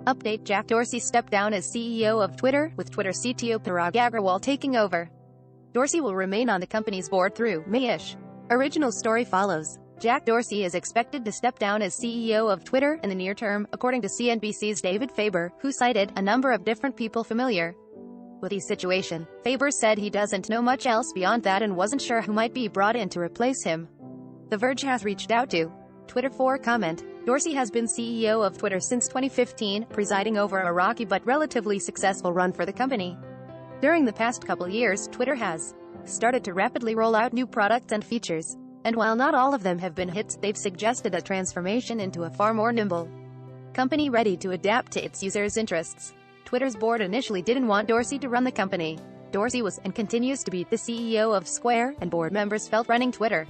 Update: Jack Dorsey stepped down as CEO of Twitter, with Twitter CTO Parag Agrawal taking over. Dorsey will remain on the company's board through May-ish. Original story follows. Jack Dorsey is expected to step down as CEO of Twitter in the near term, according to CNBC's David Faber, who cited a number of different people familiar with the situation. Faber said he doesn't know much else beyond that and wasn't sure who might be brought in to replace him. The Verge has reached out to Twitter for comment. Dorsey has been CEO of Twitter since 2015, presiding over a rocky but relatively successful run for the company. During the past couple years, Twitter has started to rapidly roll out new products and features. And while not all of them have been hits, they've suggested a transformation into a far more nimble company ready to adapt to its users' interests. Twitter's board initially didn't want Dorsey to run the company. Dorsey was, and continues to be, the CEO of Square, and board members felt running Twitter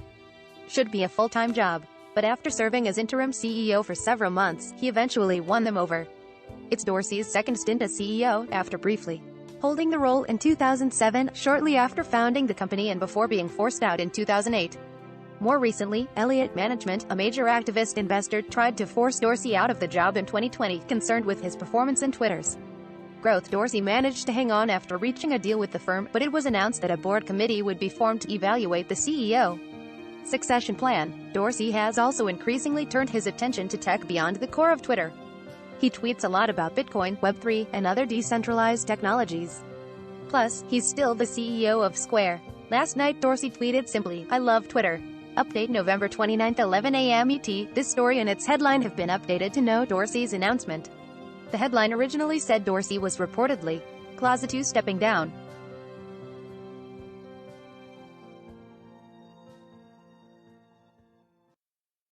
should be a full-time job. But after serving as interim CEO for several months, he eventually won them over. It's Dorsey's second stint as CEO, after briefly holding the role in 2007, shortly after founding the company and before being forced out in 2008. More recently, Elliott Management, a major activist investor, tried to force Dorsey out of the job in 2020, concerned with his performance in Twitter's growth. Dorsey managed to hang on after reaching a deal with the firm, but it was announced that a board committee would be formed to evaluate the CEO succession plan. Dorsey has also increasingly turned his attention to tech beyond the core of Twitter. He tweets a lot about Bitcoin, Web3, and other decentralized technologies. Plus, he's still the CEO of Square. Last night Dorsey tweeted simply, "I love Twitter." Update: November 29, 11 a.m. ET. This story and its headline have been updated to note Dorsey's announcement. The headline originally said Dorsey was reportedly closet to stepping down.